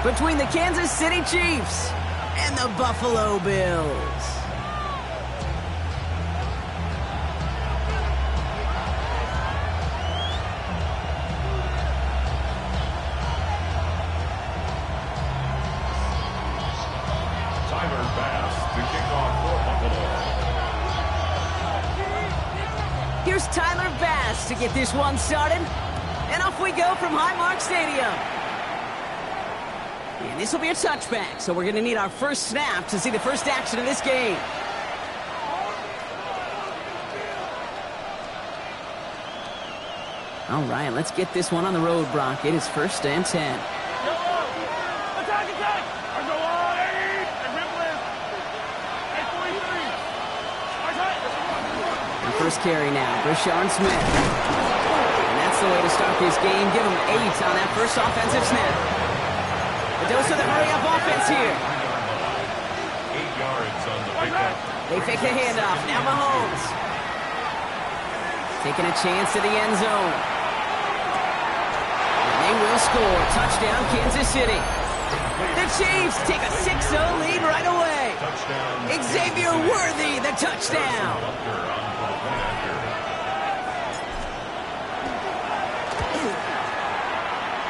between the Kansas City Chiefs and the Buffalo Bills. Here's Tyler Bass to get this one started. And off we go from Highmark Stadium. And this will be a touchback, so we're going to need our first snap to see the first action of this game. All right, let's get this one on the road, Brock. It is 1st and 10. First carry now, Brashard Smith. And that's the way to start this game. Give him 8 on that first offensive snap. A dose of the hurry-up offense here. 8 yards on the pickup. They fake the handoff. Now Mahomes. Taking a chance to the end zone. And they will score. Touchdown, Kansas City. The Chiefs take a 6-0 lead right away. Xavier Worthy, the touchdown.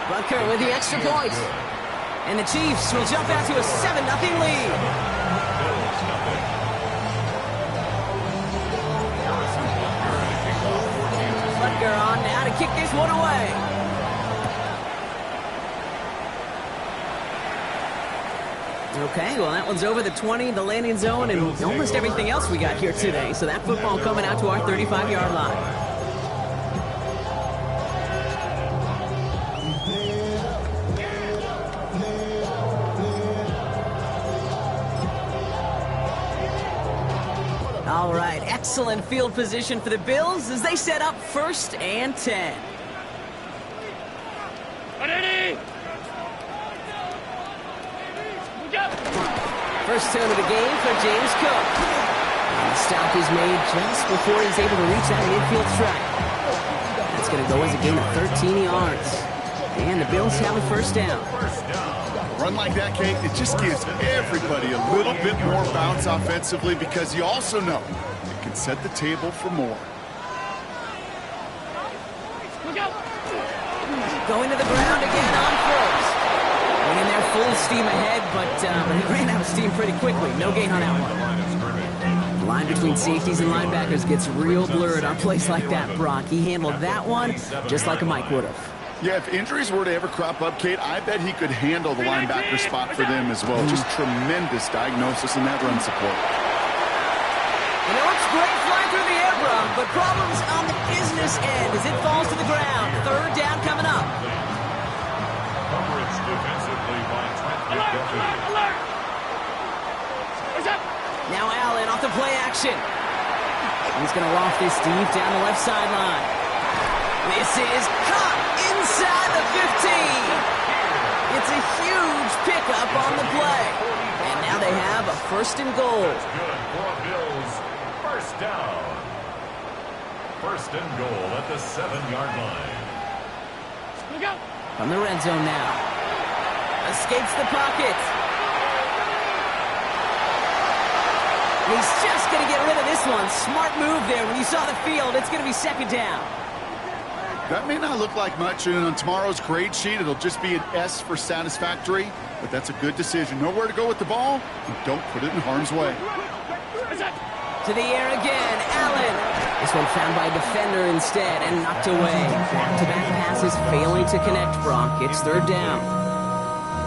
Butker with the extra point. And the Chiefs will jump out to a 7-0 lead. Butker on now to kick this one away. Okay, well, that one's over the 20, the landing zone, and almost everything else we got here today. So that football coming out to our 35-yard line. All right, excellent field position for the Bills as they set up 1st and 10. First turn of the game for James Cook. And the stop is made just before he's able to reach that midfield strike. That's going to go as a gain of 13 yards. And the Bills have a 1st down. A run like that, Kate, it just gives everybody a little bit more bounce offensively because you also know it can set the table for more. Going to the ground again on 1st. In there full steam ahead, but he ran out of steam pretty quickly. No gain on that one. The line between safeties and linebackers gets real blurred on plays like that, Brock. He handled that one just like a Mike would have. Yeah, if injuries were to ever crop up, Kate, I bet he could handle the linebacker spot for them as well. Just tremendous diagnosis in that run support. And it looks great flying through the air, Brock, but problems on the business end as it falls to the ground. 3rd down coming up. Coverage defensively by Trent. Now Allen off the play action. He's going to loft this deep down the left sideline. This is caught inside the 15. It's a huge pickup on the play. And now they have a 1st and goal. That's good for Bills. 1st down. 1st and goal at the 7-yard line. From the red zone now. Escapes the pocket. He's just going to get rid of this one. Smart move there. When you saw the field, it's going to be 2nd down. That may not look like much, and on tomorrow's grade sheet, it'll just be an S for satisfactory, but that's a good decision. Know where to go with the ball, and don't put it in harm's way. To the air again, Allen. This one found by a defender instead and knocked away. Back-to-back passes failing to connect, Brock. It's 3rd down.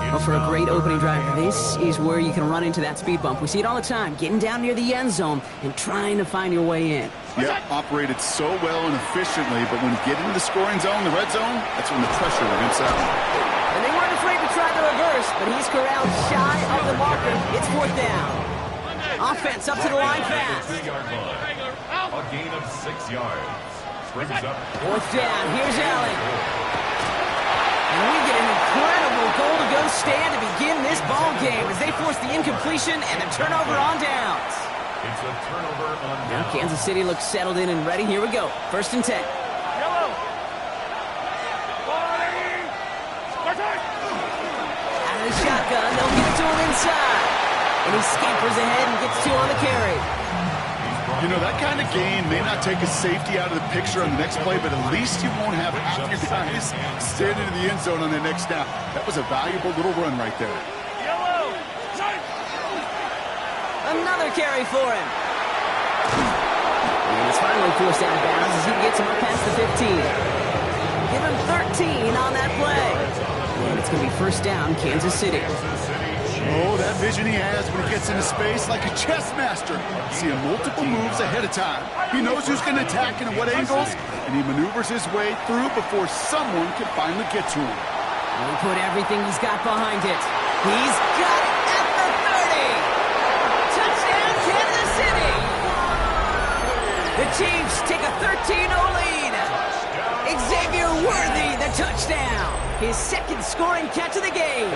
Well, for a great opening drive, this is where you can run into that speed bump. We see it all the time, getting down near the end zone and trying to find your way in. Yep, operated so well and efficiently, but when you get into the scoring zone, the red zone, that's when the pressure ramps up. And they weren't afraid to try the reverse, but he's corralled shy of the marker. It's 4th down. Offense up to the line fast. A gain of 6 yards. Brings up 4th down. Here's Allen. And we get an incredible goal-to-go stand to begin this ball game as they force the incompletion and the turnover on downs. It's a turnover on downs. Now Kansas City looks settled in and ready. Here we go. 1st and 10. Out of the And he scampers ahead and gets 2 on the carry. You know, that kind of gain may not take a safety out of the picture on the next play, but at least you won't have half your guys standing in the end zone on the next snap. That was a valuable little run right there. Another carry for him. And he's finally forced out of bounds as he gets him up past the 15. Give him 13 on that play. And it's going to be first down, Kansas City. Oh, that vision he has when he gets into space like a chess master. Seeing multiple moves ahead of time. He knows who's going to attack and at what angles, and he maneuvers his way through before someone can finally get to him. He put everything he's got behind it. He's got it at the 30. Touchdown, Kansas City. The Chiefs take a 13-0 lead. Xavier Worthy, the touchdown. His second scoring catch of the game.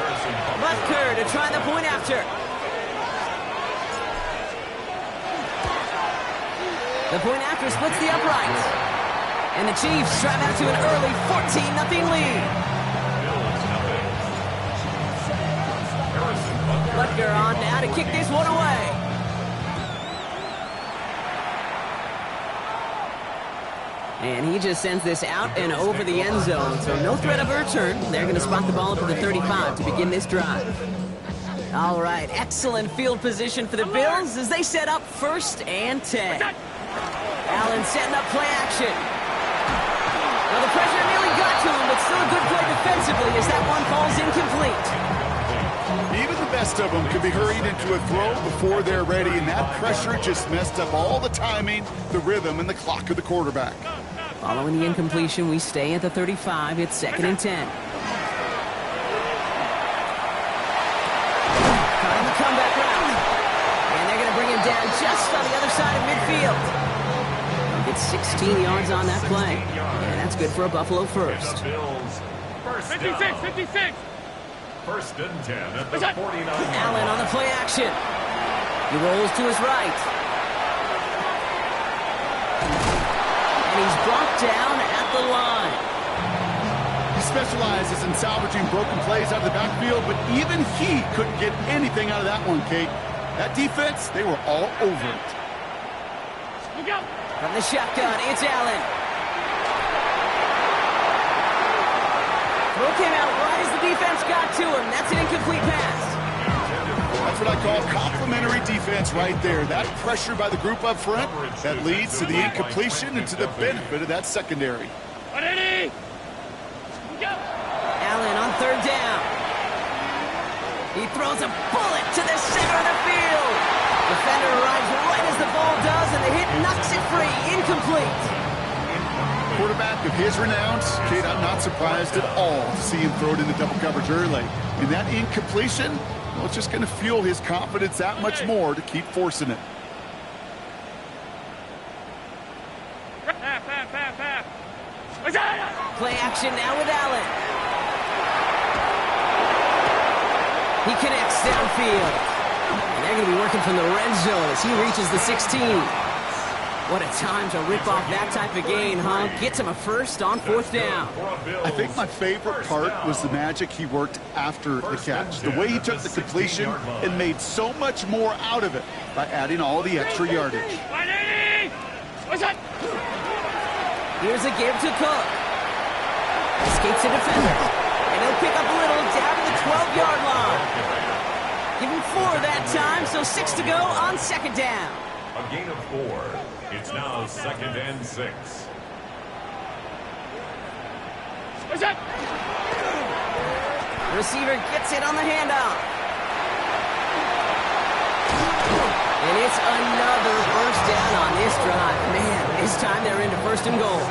Butker to try the point after. The point after splits the uprights. And the Chiefs drive out to an early 14-0 lead. Butker on now to kick this one away. And he just sends this out and over the end zone, so no threat of a return. They're going to spot the ball up at the 35 to begin this drive. All right, excellent field position for the Bills as they set up 1st and 10. Allen setting up play action. Well, the pressure nearly got to him, but still a good play defensively as that one falls incomplete. Even the best of them could be hurried into a throw before they're ready, and that pressure just messed up all the timing, the rhythm, and the clock of the quarterback. Following the incompletion, we stay at the 35. It's 2nd and 10. On the comeback route. And they're going to bring him down just on the other side of midfield. It's 16 yards on that play. And that's good for a Buffalo first. 56. 1st and 10 at the 49. Allen on the play action. He rolls to his right. And he's brought down at the line. He specializes in salvaging broken plays out of the backfield, but even he couldn't get anything out of that one, Kate. That defense, they were all over it. From the shotgun, it's Allen. Throw came out right as the defense got to him. That's an incomplete pass. That's what I call complimentary defense right there. That pressure by the group up front, that leads to the incompletion and to the benefit of that secondary. Allen on 3rd down. He throws a bullet to the center of the field. Defender arrives right as the ball does, and the hit knocks it free. Incomplete. Quarterback of his renown, Kate, I'm not surprised at all to see him throw it into double coverage early. And that incompletion, well, it's just going to fuel his confidence that much more to keep forcing it. Play action now with Allen. He connects downfield. And they're going to be working from the red zone as he reaches the 16. What a time to rip off that type of gain, huh? Gets him a first on 4th down. I think my favorite part was the magic he worked after the catch. The way he took the completion and made so much more out of it by adding all the extra yardage. Here's a give to Cook. Escapes a defender. And he'll pick up a little down to the 12-yard line. Give him 4 that time, so 6 to go on 2nd down. A gain of 4. It's now 2nd and 6. Receiver gets it on the handoff. And it's another first down on this drive. Man, this time they're into 1st and goal.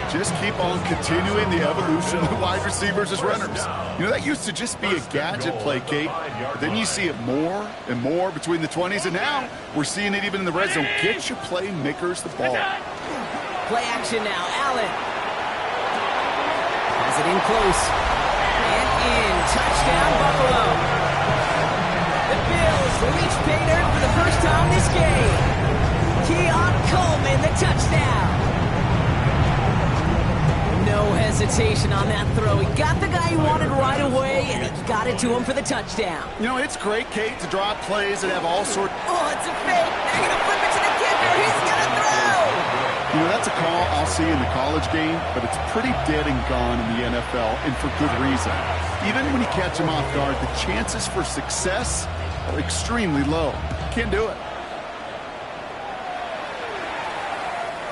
Just keep on continuing the evolution of the wide receivers as runners. You know, that used to just be a gadget play, Kate. But then you see it more and more between the 20s, and now we're seeing it even in the red zone. Get your playmakers the ball. Play action now, Allen. Has it in close. And in. Touchdown, Buffalo. The Bills reach pay dirt for the first time this game. Keon Coleman, the touchdown. No hesitation on that throw. He got the guy he wanted right away, and he got got it to him for the touchdown. You know, it's great, Kate, to draw plays that have all sorts. Oh, it's a fake. They're going to flip it to the kicker. He's going to throw. You know, that's a call I'll see in the college game, but it's pretty dead and gone in the NFL, and for good reason. Even when you catch him off guard, the chances for success are extremely low. Can't do it.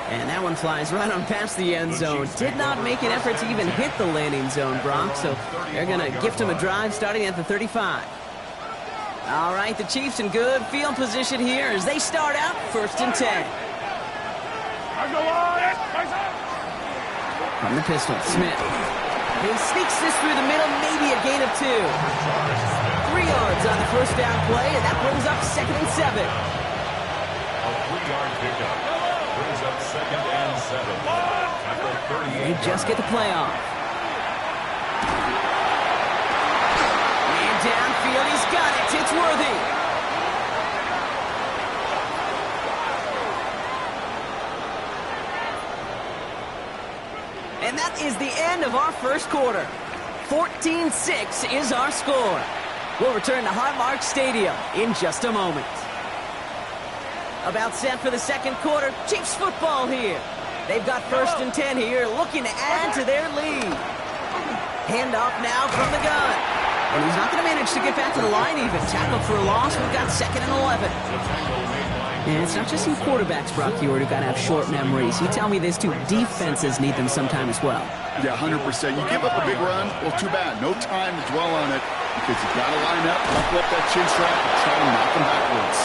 And that one flies right on past the end zone. Did not make an effort to even hit the landing zone, Brock, so they're going to gift him a drive starting at the 35. All right, the Chiefs in good field position here as they start out 1st and 10. From the pistol, Smith. He sneaks this through the middle, maybe a gain of 2. 3 yards on the first down play, and that brings up 2nd and 7. A 3-yard pickup brings up 2nd and 7. Tackle 38. They just get the play off. And downfield, he's got it. It's Worthy. And that is the end of our first quarter. 14-6 is our score. We'll return to Highmark Stadium in just a moment. About set for the second quarter. Chiefs football here. They've got 1st and 10 here, looking to add to their lead. Handoff now from the gun. And he's not going to manage to get back to the line even. Tackled for a loss. We've got 2nd and 11. And it's not just you quarterbacks, Brock Heward, who got to have short memories. You tell me these 2 defenses need them sometime as well. Yeah, 100%. You give up a big run, well, too bad. No time to dwell on it because you got to line up, buckle up that chin strap, and try to knock them backwards.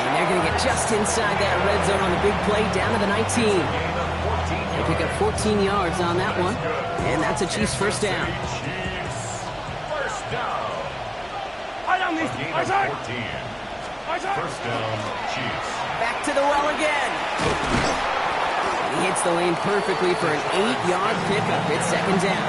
And they're going to get just inside that red zone on the big play down to the 19. They pick up 14 yards on that one. And that's a Chiefs first down. First down. First down, Chiefs. Back to the well again. He hits the lane perfectly for an 8-yard pickup. It's 2nd down.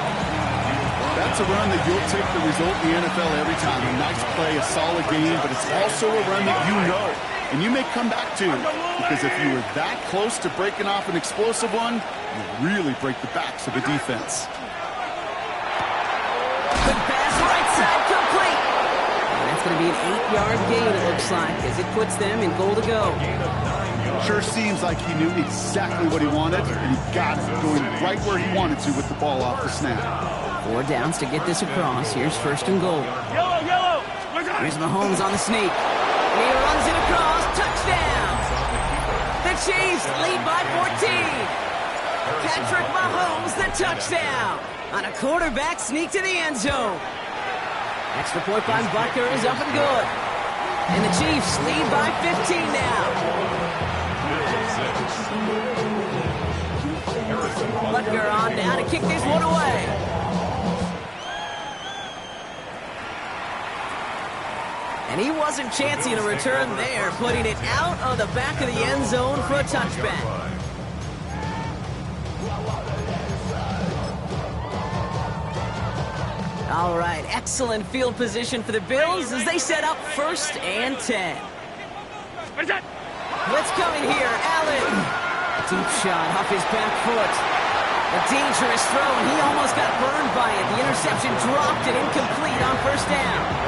That's a run that you'll take the result in the NFL every time. A nice play, a solid game, but it's also a run that you know and you may come back to, because if you were that close to breaking off an explosive one, you really break the backs of the defense. Good pass, right side, complete. And that's going to be an 8-yard gain, it looks like, as it puts them in goal to go. Sure seems like he knew exactly what he wanted, and he got it going right where he wanted to with the ball off the snap. 4 downs to get this across. Here's 1st and goal. Here's Mahomes on the sneak. And he runs it across. Touchdown! The Chiefs lead by 14. Patrick Mahomes, the touchdown on a quarterback sneak to the end zone. Extra point by Butker is up and good. And the Chiefs lead by 15 now. Butker on down to kick this one away. And he wasn't chancing a return there, putting it out of the back of the end zone for a touchback. All right, excellent field position for the Bills as they set up 1st and 10. Blitz coming here, Allen. Deep shot off his back foot. A dangerous throw, and he almost got burned by it. The interception dropped and incomplete on 1st down.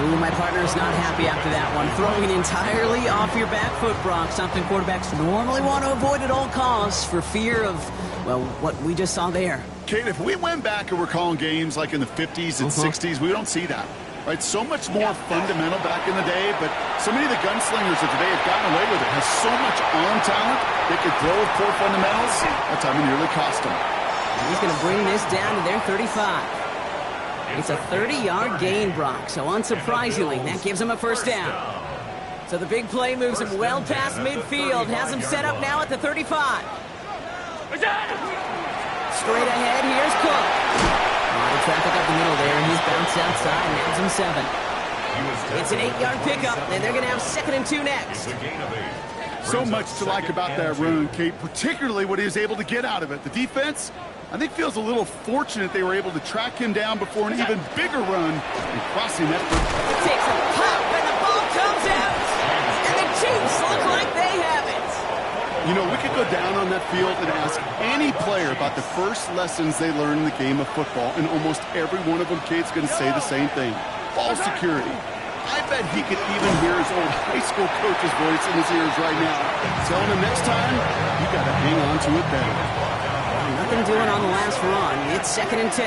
Ooh, my partner's not happy after that one. Throwing entirely off your back foot, Brock. Something quarterbacks normally want to avoid at all costs for fear of, well, what we just saw there. Kate, if we went back and we're calling games like in the 50s and 60s, we don't see that. Right? So much more fundamental back in the day, but so many of the gunslingers of today have gotten away with it. Has so much arm talent, they could throw with poor fundamentals. That time it nearly cost them. And he's going to bring this down to their 35. It's a 30-yard gain, Brock, so unsurprisingly, that gives him a 1st down. So the big play moves him well past midfield, has him set up now at the 35. Straight ahead, here's Cook. A lot of traffic up the middle there, and he's bounced outside, and adds him 7. It's an 8-yard pickup, and they're going to have 2nd and 2 next. So much to like about that run, Kate, particularly what he was able to get out of it. The defense, I think, feels a little fortunate they were able to track him down before an even bigger run and crossing that. It takes a pop, and the ball comes out. And the Chiefs look like they have it. You know, we could go down on that field and ask any player about the first lessons they learned in the game of football, and almost every one of them, kids, going to say the same thing. Ball security. I bet he could even hear his old high school coach's voice in his ears right now, telling him next time, you got to hang on to it better. Nothing doing on the last run. It's 2nd and 10.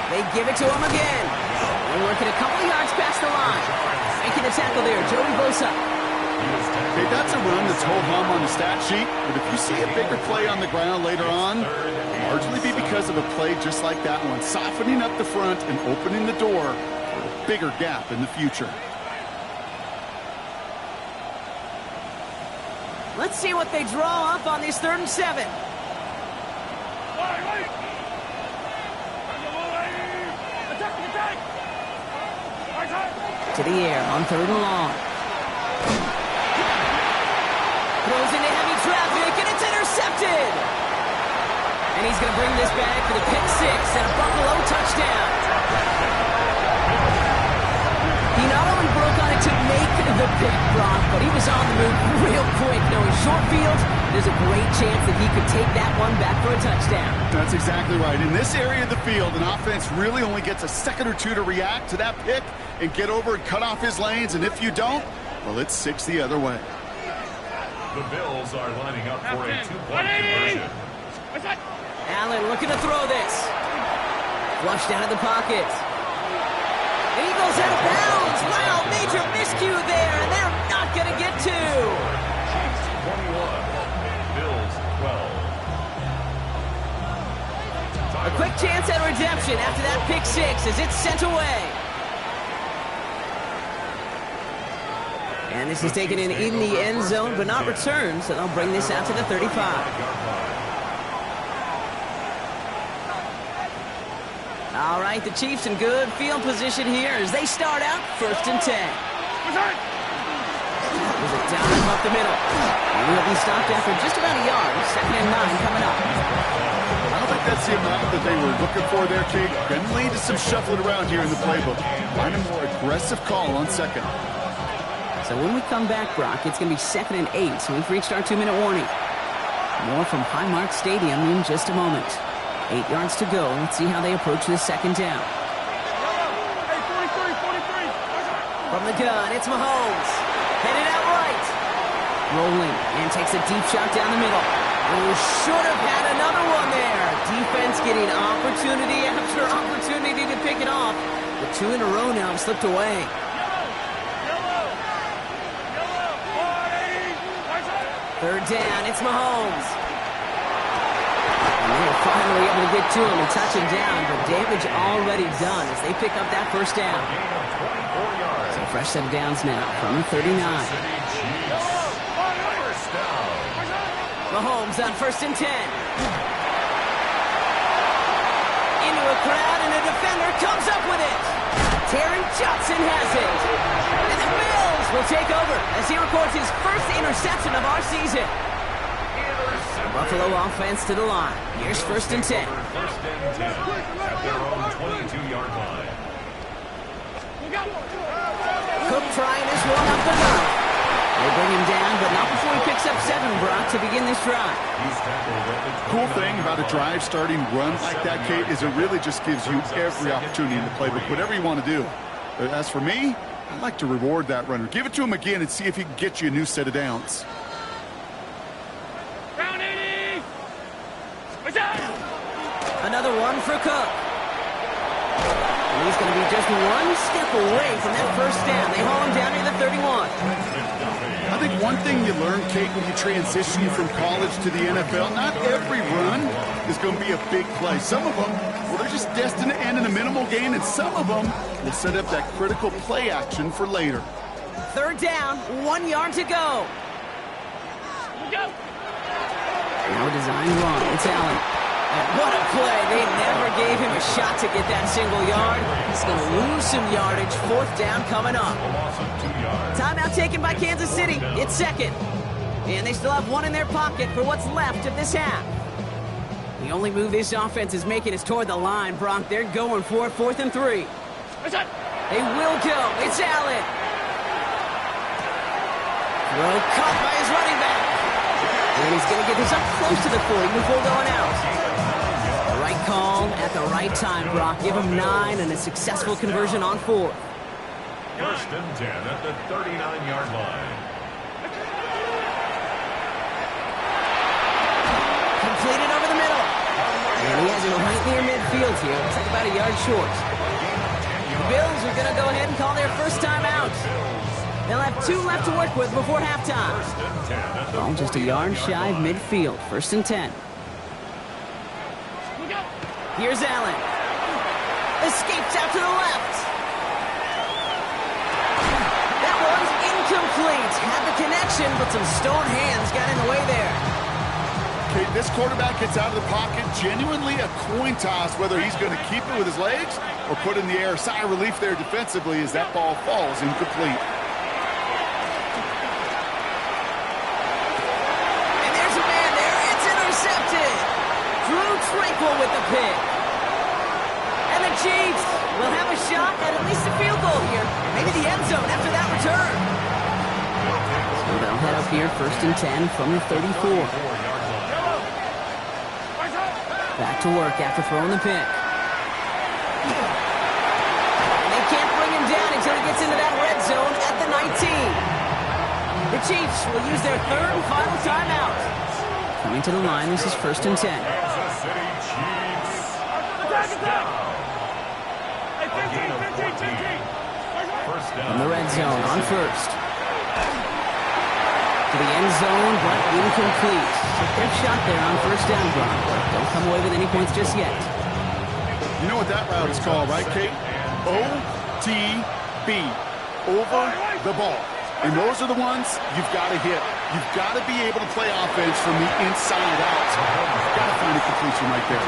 They give it to him again. They're working a couple of yards past the line. Making the tackle there, Joey Bosa. Okay, that's a run that's ho-hum on the stat sheet, but if you see a bigger play on the ground later on, it'll largely be because of a play just like that one, softening up the front and opening the door for a bigger gap in the future. Let's see what they draw up on this 3rd and 7. To the air on 3rd and long. Throws into heavy traffic, and it's intercepted! And he's going to bring this back for the pick 6 and a Buffalo touchdown. He not only broke on it to make the pick, Brock, but he was on the move real quick. Knowing short field, there's a great chance that he could take that one back for a touchdown. That's exactly right. In this area of the field, an offense really only gets a second or two to react to that pick and get over and cut off his lanes, and if you don't, well, it's 6 the other way. The Bills are lining up for a 2-point conversion. Allen looking to throw this. Flushed out of the pocket. And he goes out of bounds. Wow, major miscue there, and they're not going to get 2. 21, Bills 12. A quick chance at redemption after that pick 6 as it's sent away. And this is taken in the end zone, but not returned, so they'll bring this out to the 35. All right, the Chiefs in good field position here as they start out 1st and 10. There's a down up the middle. And he'll be stopped after just about a yard. 2nd and 9 coming up. I don't think that's the amount that they were looking for there, Kate. Going to lead to some shuffling around here in the playbook. Find a more aggressive call on 2nd. So when we come back, Brock, it's going to be 2nd and 8, so we've reached our 2-minute warning. More from Highmark Stadium in just a moment. 8 yards to go. Let's see how they approach this 2nd down. From the gun, it's Mahomes. Headed out right. Rolling, and takes a deep shot down the middle. Oh, should have had another one there. Defense getting opportunity after opportunity to pick it off. The 2 in a row now have slipped away. Third down, it's Mahomes. And they're finally able to get to him and touch him down, but damage already done as they pick up that 1st down. So fresh set of downs now from the 39. Mahomes on 1st and 10. Into a crowd, and a defender comes up with it. Terry Johnson has it. And the Bills will take over as he records his first interception of our season. Buffalo offense to the line. Here's 1st and 10. 1st and 10 at their own 22-yard line. Cook trying this one up the middle. They bring him down, but not before he picks up 7, Brock, to begin this drive. Cool thing about a drive starting run like that, Kate, is it really just gives you every opportunity in the playbook, whatever you want to do. As for me, I'd like to reward that runner. Give it to him again and see if he can get you a new set of downs. Another one for Cook. And he's going to be just one step away from that 1st down. They haul him down near the 31. I think one thing you learn, Kate, when you transition from college to the NFL, not every run is going to be a big play. Some of them, well, they're just destined to end in a minimal gain, and some of them will set up that critical play action for later. 3rd down, 1 yard to go. Now a design run. It's Allen. And what a play. They never gave him a shot to get that single yard. He's going to lose some yardage. 4th down coming up. Timeout taken by Kansas City. It's 2nd. And they still have 1 in their pocket for what's left of this half. The only move this offense is making is toward the line, Brock. They're going for it. 4th and 3. They will go. It's Allen. Throw caught by his running back. And he's going to get this up close to the 40 before going out. The right call at the right time, Brock. Give him 9 and a successful conversion on 4. First and 10 at the 39-yard line. Completed over the middle. And he has it right near midfield here. Looks like about a yard short. The Bills are going to go ahead and call their first time out. They'll have 2 left to work with before halftime. Ball just a yard shy of midfield. First and 10. Here's Allen. Escapes out to the left. That one's incomplete. Had the connection, but some stone hands got in the way there. Okay, this quarterback gets out of the pocket. Genuinely a coin toss whether he's going to keep it with his legs or put it in the air. Sigh of relief there defensively as that ball falls incomplete. Tranquil with the pick. And the Chiefs will have a shot at least a field goal here. Maybe the end zone after that return. So they'll head up here first and 10 from the 34. Back to work after throwing the pick. And they can't bring him down until he gets into that red zone at the 19. The Chiefs will use their 3rd and final timeout. Coming to the line, this is first and 10. From the red zone on first. To the end zone, but incomplete. Took their shot there on first down, Brock. Don't come away with any points just yet. You know what that route is called, right, Kate? OTB. Over the ball. And those are the ones you've got to hit. You've got to be able to play offense from the inside out. You've got to find a completion right there.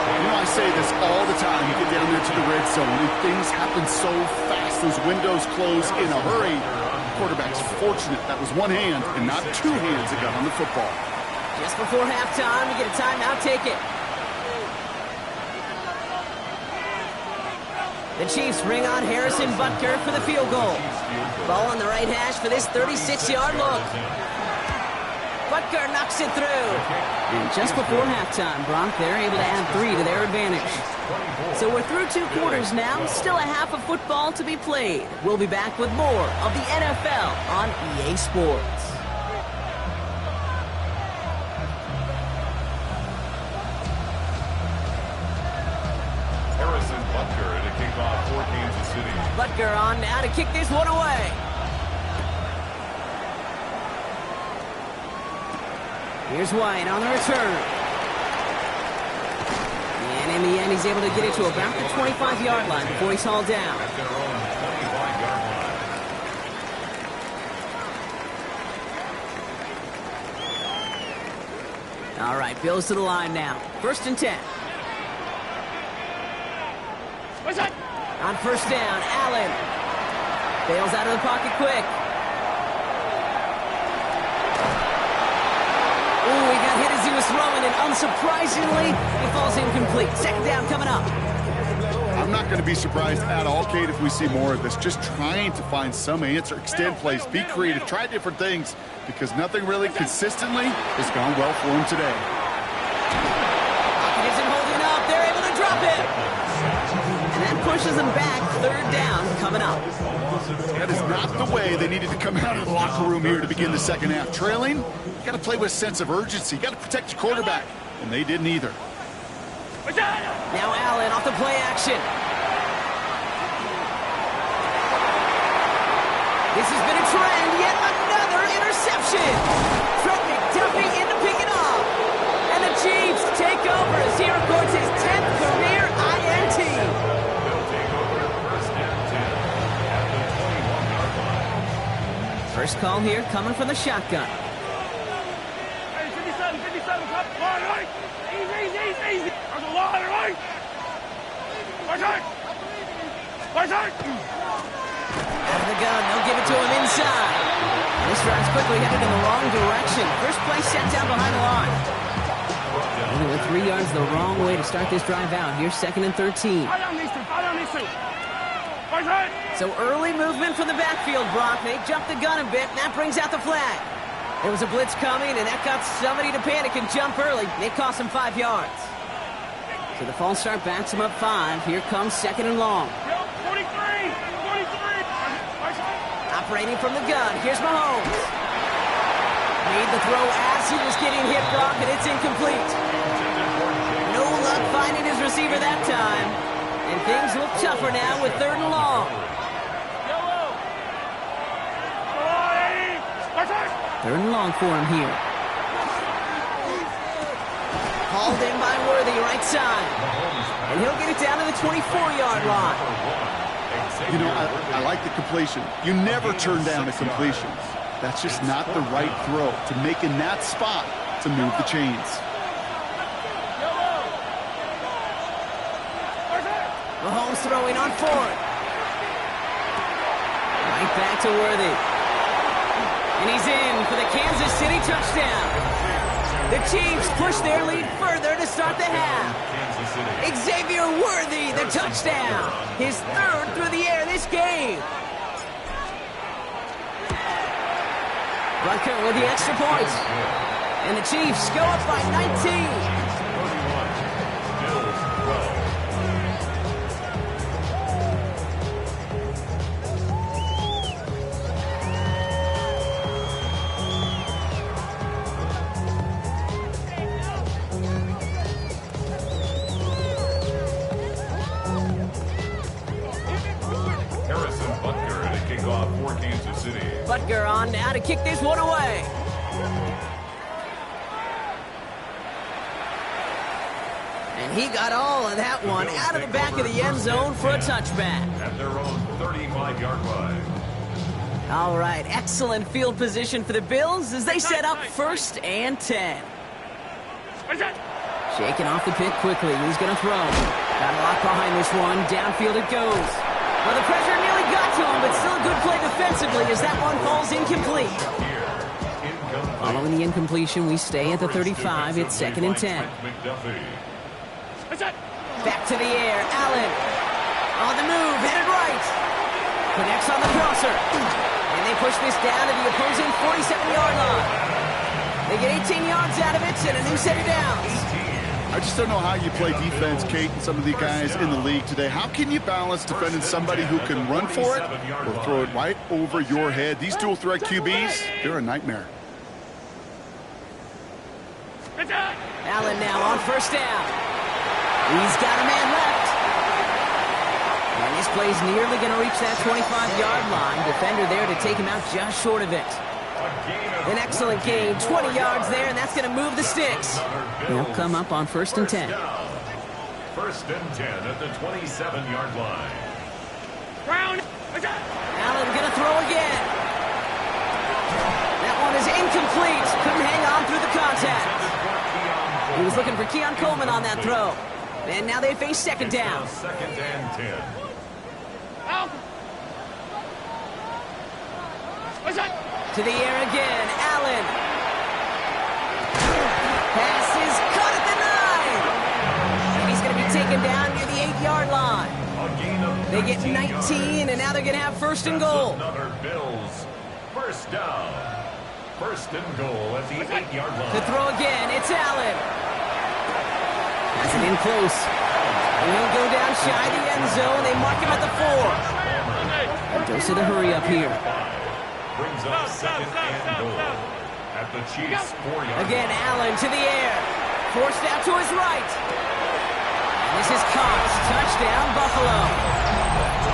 You know, I say this all the time. You get down there to the red zone, and things happen so fast. Those windows close in a hurry. The quarterback's fortunate that was one hand and not 2 hands that got on the football. Just before halftime, we get a timeout. Take it. The Chiefs bring on Harrison Butker for the field goal. Ball on the right hash for this 36-yard look. Butker knocks it through. And just before halftime, Brock, they're able to add 3 to their advantage. So we're through 2 quarters now. Still a half of football to be played. We'll be back with more of the NFL on EA Sports. Harrison Butker to kick off for Kansas City. Butker on now to kick this one away. Here's White on the return. And in the end, he's able to get it to about the 25-yard line before he's hauled down. At their own 25-yard line. All right, Bills to the line now. First and 10. On first down, Allen. Bails out of the pocket quick. Ooh, he got hit as he was throwing, and unsurprisingly, he falls incomplete. Second down coming up. I'm not going to be surprised at all, Kate, if we see more of this. Just trying to find some answer. Extend plays, be creative, try different things, because nothing really consistently has gone well for him today. Pocket isn't holding up. They're able to drop it. And that pushes them back. Third down coming up. That is not the way they needed to come out of the locker room here to begin the second half. Trailing, you got to play with a sense of urgency. You got to protect your quarterback, and they didn't either. Now Allen off the play action. This has been a trend. Yet another interception. Trent McDuffie in to pick it off. And the Chiefs take over as he records his 10th career INT. They'll take over first and 10 at the 21-yard line. First call here coming from the shotgun. Hey, 57, cut. Line right. Easy. There's a line right. Right side. Out of the gun, they'll give it to him inside. And this drive's quickly headed in the wrong direction. First play set down behind the line. Only with 3 yards the wrong way to start this drive out. Here's second and 13. Follow these two. So early movement from the backfield, Brock. They jumped the gun a bit, and that brings out the flag. There was a blitz coming, and that got somebody to panic and jump early. It cost them 5 yards. So the false start backs him up 5. Here comes 2nd and long. 43! Operating from the gun, here's Mahomes. Made the throw as he was getting hit, Brock, and it's incomplete. No luck finding his receiver that time. And things look tougher now with 3rd and long. 3rd and long for him here. Hauled in by Worthy, right side. And he'll get it down to the 24-yard line. You know, I like the completion. You never turn down a completion. That's just not the right throw to make in that spot to move the chains. Mahomes throwing on 4th. Right back to Worthy. And he's in for the Kansas City touchdown. The Chiefs push their lead further to start the half. Xavier Worthy, the touchdown. His 3rd through the air this game. Rucker with the extra point. And the Chiefs go up by 19. Butker on now to kick this one away. And he got all of that one out of the back of the end zone for a touchback. At their own 35-yard line. All right, excellent field position for the Bills as they set up 1st and 10. Shaking off the pick quickly. He's going to throw. Got a lot behind this one. Downfield it goes. Well, the pressure nearly got to him, but still a good play defensively as that one falls incomplete. Following the incompletion, we stay at the 35. It's 2nd and 10. Back to the air. Allen on the move, headed right. Connects on the crosser. And they push this down to the opposing 47-yard line. They get 18 yards out of it and a new set of downs. I just don't know how you play defense, Kate, and some of the guys in the league today. How can you balance defending somebody who can run for it or throw it right over your head? These dual-threat QBs, they're a nightmare. Allen now on 1st down. He's got a man left. And this play's nearly going to reach that 25-yard line. Defender there to take him out just short of it. An excellent gain, 20 yards there, and that's going to move the sticks. He'll come up on 1st and 10. 1st and 10 at the 27-yard line. Allen going to throw again. That one is incomplete. Couldn't hang on through the contact. He was looking for Keon Coleman on that throw. And now they face 2nd down. 2nd and 10. To the air again, Allen. Pass is caught at the 9. And he's going to be taken down near the 8-yard line. They get 19, and now they're going to have 1st and goal. Another Bills. 1st down. 1st and goal at the 8-yard line. To throw again, it's Allen. That's it in close. And he'll go down shy of the end zone. They mark him at the 4. A dose of the hurry up here. Brings up 2nd and goal at the Chiefs' 4-yard. Again, Allen to the air. Forced out to his right. And this is caught. Touchdown, Buffalo.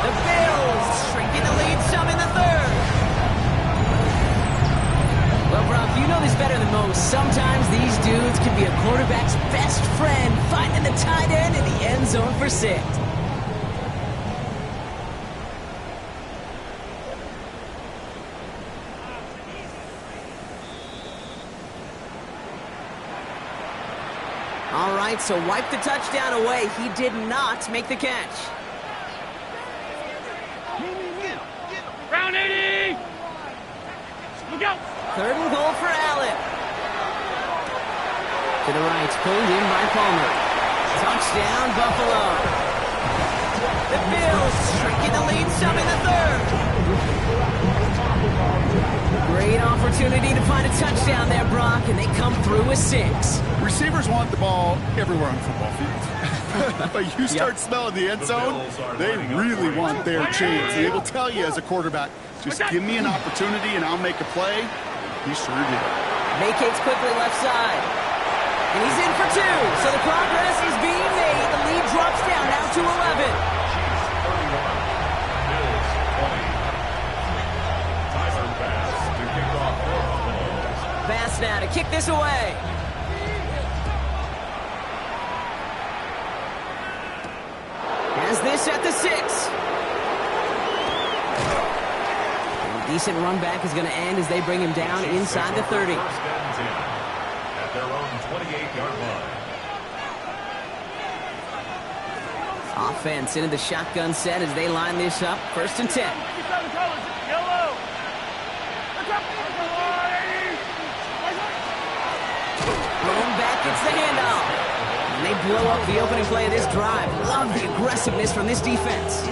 The Bills shrinking the lead some in the 3rd. Well, Brock, you know this better than most. Sometimes these dudes can be a quarterback's best friend, finding the tight end in the end zone for 6. All right, so wipe the touchdown away. He did not make the catch. Round 80! Look out! 3rd and goal for Allen. To the right, pulled in by Palmer. Touchdown, Buffalo. The Bills shrinking the lead some in the third. Great opportunity to find a touchdown there, Brock, and they come through with 6. Receivers want the ball everywhere on the football field. But you start smelling the end zone, they really want their chance. They will tell you as a quarterback, just give me an opportunity and I'll make a play. He sure did. Vacates quickly left side. And he's in for 2. So the progress is being made. The lead drops down now to 11. Pass now to kick this away. Has this at the 6. And a decent run back is going to end as they bring him down inside the 30. At their own 28-yard line. Offense into the shotgun set as they line this up. 1st and 10. Yellow. Going back, it's the handoff. And they blow up the opening play of this drive. Love the aggressiveness from this defense.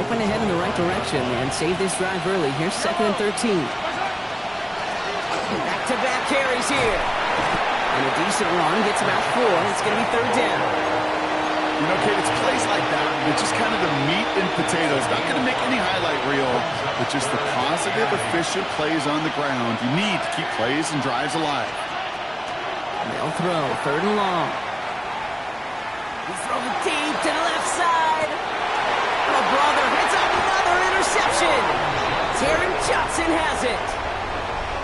Open ahead in the right direction and save this drive early. Here's 2nd and 13. Back-to-back carries here. And a decent run gets about 4. It's going to be 3rd down. You know, Kate, it's plays like that. It's just kind of the meat and potatoes. Not going to make any highlight reel, but just the positive, efficient plays on the ground. You need to keep plays and drives alive. They'll throw 3rd and long. He throws it deep to the left side. Oh, brother, it's another interception. Taron Johnson has it.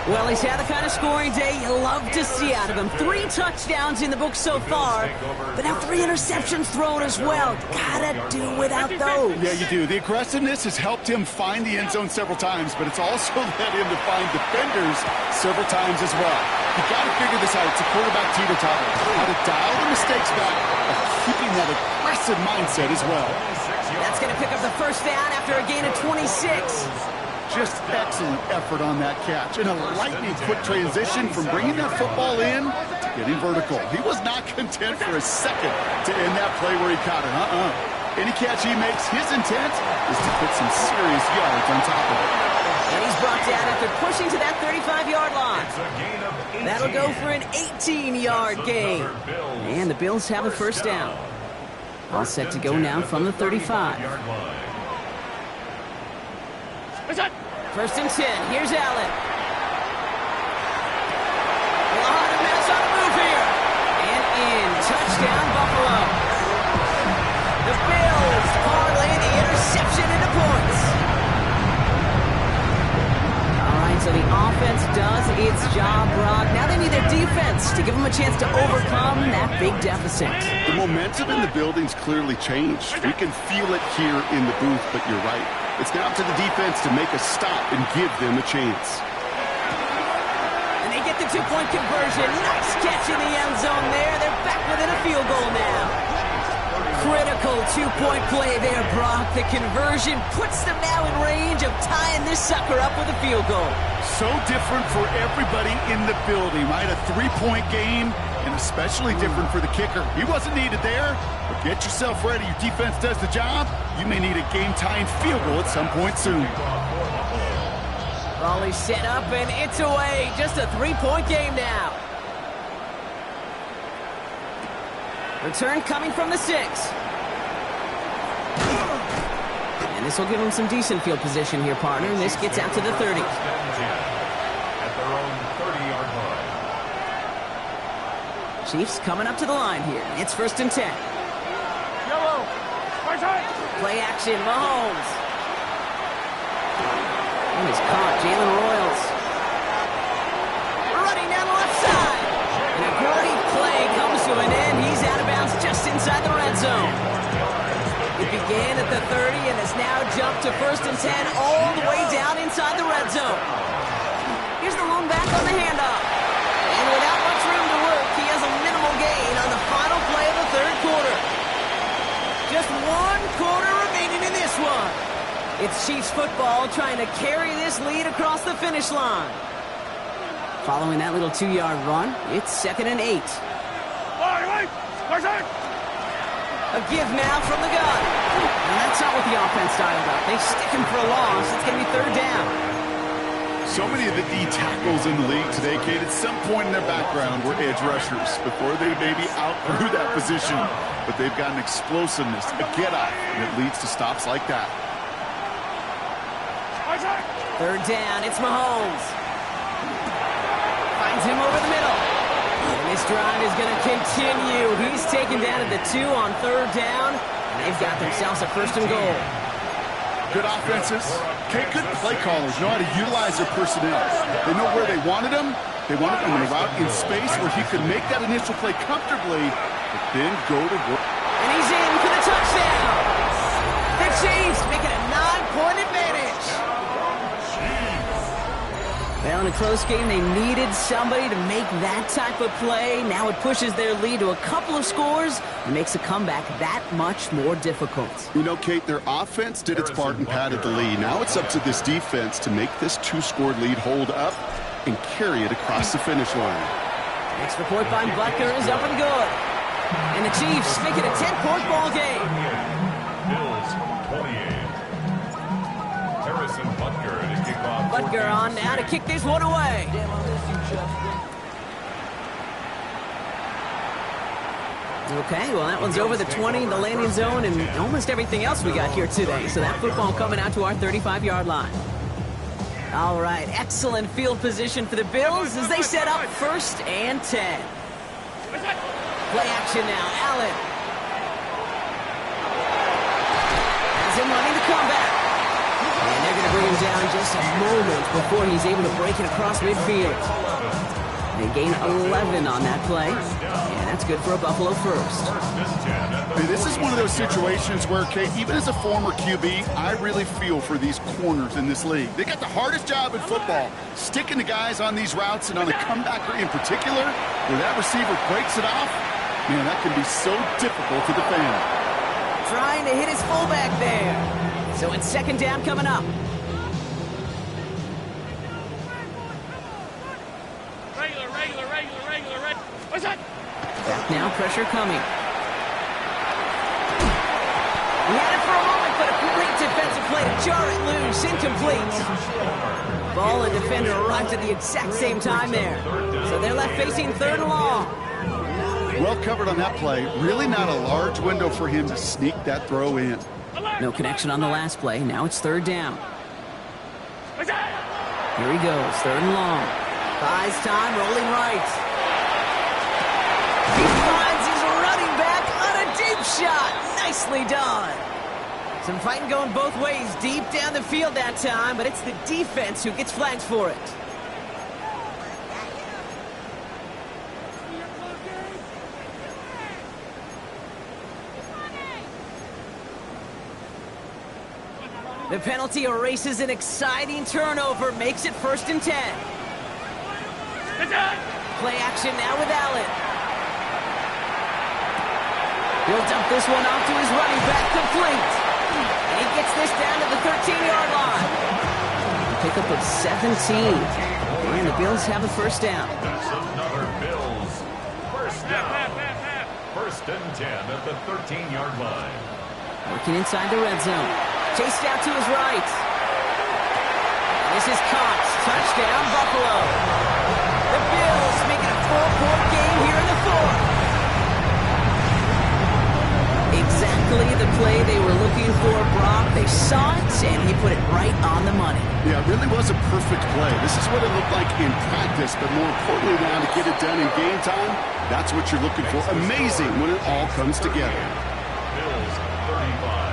Well, he's had the kind of scoring day you love to see out of him. 3 touchdowns in the book so far, but now 3 interceptions thrown as well. Gotta do without those. Yeah, you do. The aggressiveness has helped him find the end zone several times, but it's also led him to find defenders several times as well. You got to figure this out. It's a quarterback teeter-totter. How to dial the mistakes back and keeping that aggressive mindset as well. That's going to pick up the 1st down after a gain of 26. Just excellent effort on that catch. And a lightning quick transition from bringing that football in to getting vertical. He was not content for a second to end that play where he caught it. Any catch he makes, his intent is to put some serious yards on top of it. And he's brought down after pushing to that 35-yard line. That'll go for an 18-yard gain. And the Bills have a 1st down. All set to go now from the 35. 1st and 10. Here's Allen. A lot of minutes on the move here. And in. Touchdown, Buffalo. The Bills parlay the interception into points. All right, so the offense does its job, Brock. Now they need their defense to give them a chance to overcome that big deficit. The momentum in the building's clearly changed. We can feel it here in the booth, but you're right. It's now up to the defense to make a stop and give them a chance. And they get the 2-point conversion. Nice catch in the end zone there. They're back within a field goal now. Critical 2-point play there, Brock. The conversion puts them now in range of tying this sucker up with a field goal. So different for everybody in the building, right? A 3-point game, and especially different for the kicker. He wasn't needed there, but get yourself ready. Your defense does the job. You may need a game-tying field goal at some point soon. Volley set up, and it's away. Just a 3-point game now. Return coming from the 6. And this will give them some decent field position here, partner. And this gets out to the 30. At their own 30-yard line. Chiefs coming up to the line here. It's 1st and 10. Yellow. Play action, Mahomes. And he's caught, Jalen Royals. Running down the left side. And a great play comes to an end. He's out of bounds just inside the red zone. It began at the 30 and has now jumped to 1st and 10 all the way down inside the red zone. Here's the lone back on the handoff. And without much room to work, he has a minimal gain on the final play of the 3rd quarter. Just 1 quarter remaining in this one. It's Chiefs football trying to carry this lead across the finish line. Following that little 2-yard run, it's 2nd and 8. A give now from the gun. And that's not what the offense dialed up. They stick him for a loss. It's going to be third down. So many of the D tackles in the league today, Kate, at some point in their background were edge rushers before they maybe outgrew that position. But they've got an explosiveness, a get-off, and it leads to stops like that. Third down, it's Mahomes. Finds him over the middle. And this drive is going to continue. He's taken down at the 2 on third down. And they've got themselves a first and goal. Good offenses. Kate, good play callers know how to utilize their personnel. They know where they wanted them. They wanted him in a route in space where he could make that initial play comfortably, but then go to work. And he's in for the touchdown. The Chiefs make it a 9-point advantage. Well, in a close game, they needed somebody to make that type of play. Now it pushes their lead to a couple of scores and makes a comeback that much more difficult. You know, Kate, their offense did its part and padded the lead. Now it's up to this defense to make this 2-score lead hold up and carry it across the finish line. Next report by Butker is up and good. And the Chiefs make it a 10-point ball game. Bills 28. Harrison Butker to kick off. Butker on now to kick this one away. Okay, well, that one's over the 20, the landing zone, and almost everything else we got here today. So that football coming out to our 35-yard line. All right, excellent field position for the Bills as they set up 1st and 10. Play action now, Allen. Has him running the comeback. And they're going to bring him down just a moment before he's able to break it across midfield. They gain 11 on that play, and that's good for a Buffalo first. And this is one of those situations where, Kate, even as a former QB, I really feel for these corners in this league. They got the hardest job in football, sticking the guys on these routes and on the comebacker in particular, where that receiver breaks it off. Man, that can be so difficult to defend. Trying to hit his fullback there. So it's second down coming up. Regular. What's that? Back now, pressure coming. He had it for a moment, but a great defensive play to jar it loose. Incomplete. Ball and defender arrived at the exact same time there. So they're left facing third and long. Well covered on that play. Really not a large window for him to sneak that throw in. No connection on the last play. Now it's third down. What's that? Here he goes, third and long. Buys time, rolling right. He finds his running back on a deep shot. Nicely done. Some fighting going both ways deep down the field that time, but it's the defense who gets flags for it. The penalty erases an exciting turnover, makes it 1st and 10. Play action now with Allen. He'll dump this one off to his running back, complete. And he gets this down to the 13-yard line. Pickup of 17. And the Bills have a first down. That's another Bills first down. 1st and 10 at the 13-yard line. Working inside the red zone. Chased out to his right. This is caught. Touchdown, Buffalo. The Bills make it a 4-point game here in the 4th. Exactly the play they were looking for, Brock. They saw it, and he put it right on the money. Yeah, it really was a perfect play. This is what it looked like in practice, but more importantly now to get it done in game time, that's what you're looking for. Amazing when it all comes together. Bills 35.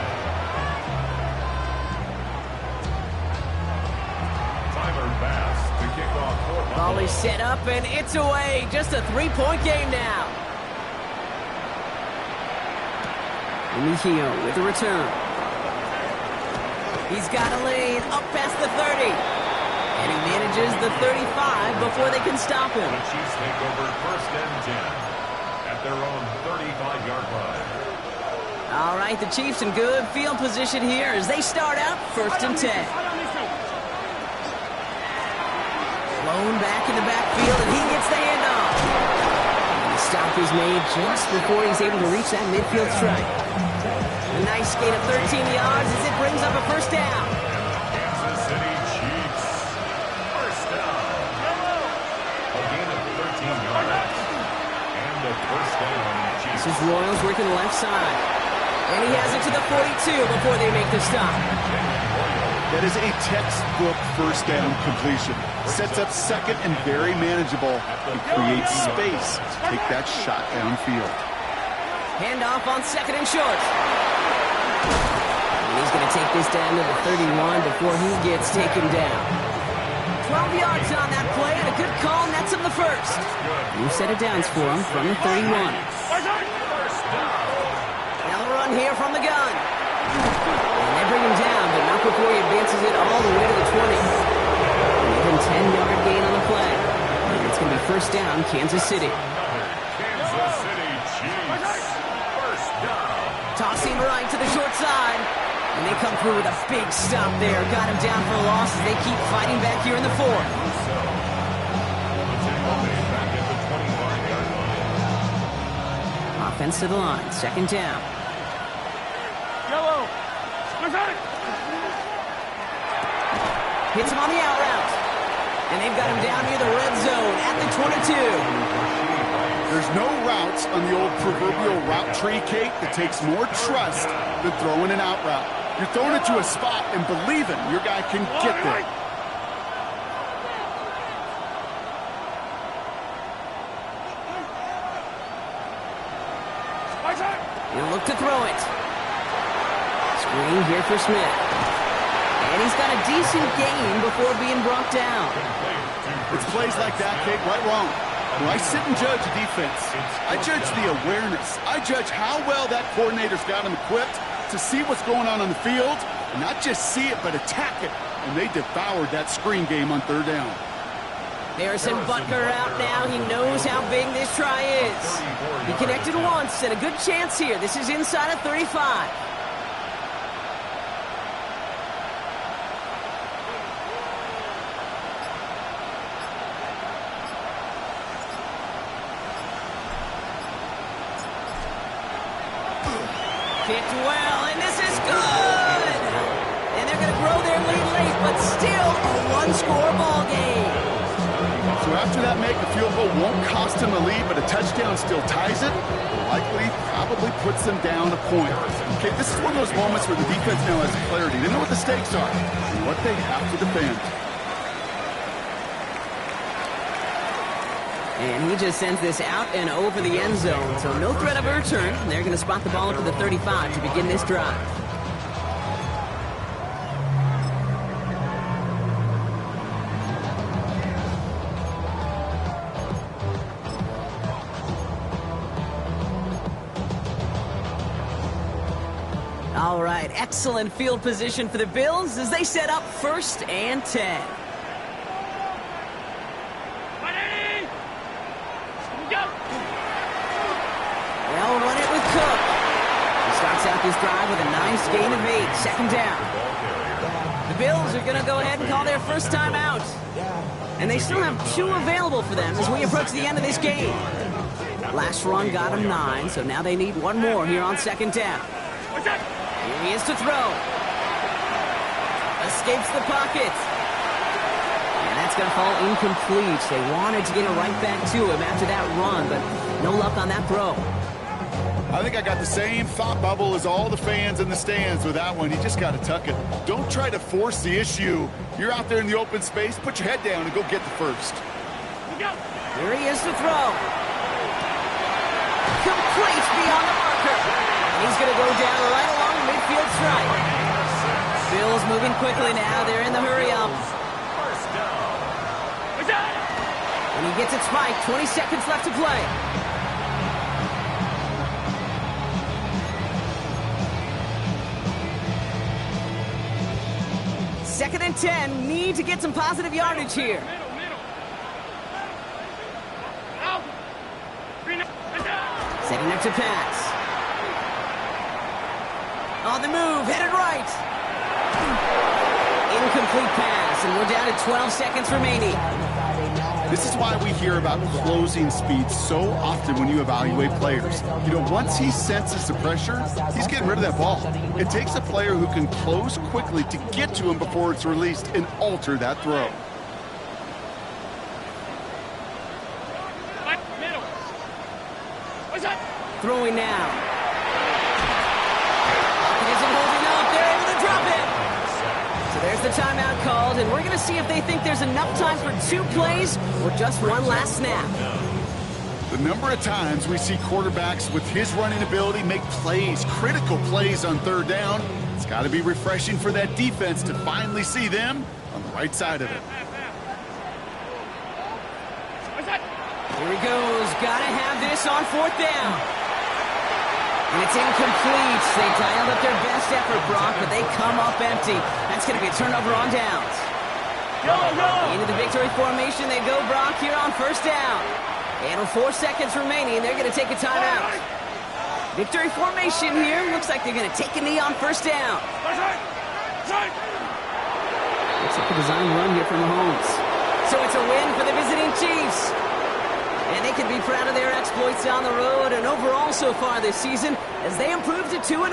Ball is set up, and it's away. Just a 3-point game now. Mejio with the return. He's got a lane up past the 30. And he manages the 35 before they can stop him. The Chiefs take over 1st and 10 at their own 35-yard line. All right, the Chiefs in good field position here as they start out 1st and 10. Blown back in the backfield, and he gets the handoff. And the stop is made just before he's able to reach that midfield strike. And nice gain of 13 yards as it brings up a first down. Kansas City Chiefs. First down. A gain of 13 yards. And a first down. Chiefs. This is Royals working the left side. And he has it to the 42 before they make the stop. That is a textbook first down completion. Sets up second and very manageable. It creates space to take that shot downfield. Handoff on second and short. And he's going to take this down to the 31 before he gets taken down. 12 yards on that play and a good call nets him the first. New set of downs for him from the 31. Now the run here from the gun. And they bring him down, but not before he advances it all the way to the 20. And even 10-yard gain on the play. And it's going to be first down, Kansas City. Kansas City Chiefs. First down. Tossing right to the short side. And they come through with a big stop there. Got him down for a loss as they keep fighting back here in the fourth. Offense to the line. Second down. Yellow. Hits him on the out route. And they've got him down near the red zone at the 22. There's no routes on the old proverbial route tree, Kate, that takes more trust than throwing an out route. You're throwing it to a spot and believing your guy can get there. He'll look to throw it. Screen here for Smith. And he's got a decent gain before being brought down. It's plays like that, Kate, right wrong. When I sit and judge a defense, I judge the awareness. I judge how well that coordinator's got him equipped to see what's going on the field, and not just see it, but attack it. And they devoured that screen game on third down. Harrison Butker out now. He knows how big this try is. He connected once, and a good chance here. This is inside of 35. Kicked well, and this is good! And they're going to grow their lead late, but still a one-score ball game. So after that make, a field goal won't cost him a lead, but a touchdown still ties it. Likely, probably puts them down a point. Okay, this is one of those moments where the defense now has clarity. They know what the stakes are and what they have to defend. And he just sends this out and over the end zone, so no threat of a return. They're going to spot the ball up to the 35 to begin this drive. All right, excellent field position for the Bills as they set up 1st and 10. They'll run it with Cook. He starts out this drive with a nice gain of 8, second down. The Bills are going to go ahead and call their first time out. And they still have 2 available for them as we approach the end of this game. Last run got them 9, so now they need 1 more here on second down. Here he is to throw. Escapes the pocket. And that's going to fall incomplete. They wanted to get it right back to him after that run, but no luck on that throw. I think I got the same thought bubble as all the fans in the stands with that one. You just got to tuck it. Don't try to force the issue. You're out there in the open space. Put your head down and go get the first. Here he is to throw. Complete beyond the marker. And he's going to go down right along the midfield stripe. Bills moving quickly now. They're in the hurry up. And he gets it spiked. 20 seconds left to play. Second and 10. Need to get some positive yardage here. Setting up to pass. On the move, headed right. Incomplete pass, and we're down to 12 seconds remaining. This is why we hear about closing speed so often when you evaluate players. You know, once he senses the pressure, he's getting rid of that ball. It takes a player who can close quickly to get to him before it's released and alter that throw. Throwing now. Isn't holding up. They're able to drop it. So there's the timeout called, and we're going to see if they think there's enough time for 2 plays or just one last snap. The number of times we see quarterbacks with his running ability make plays, critical plays on 3rd down, it's got to be refreshing for that defense to finally see them on the right side of it. Here he goes. Got to have this on 4th down. And it's incomplete. They dialed up their best effort, Brock, but they come up empty. That's going to be a turnover on downs. Into the victory formation they go, Brock, here on 1st down. And with 4 seconds remaining, they're going to take a timeout. Victory formation here. Looks like they're going to take a knee on 1st down. Looks like a design run here from Mahomes. So it's a win for the visiting Chiefs. And they can be proud of their exploits on the road and overall so far this season as they improve to 2-0.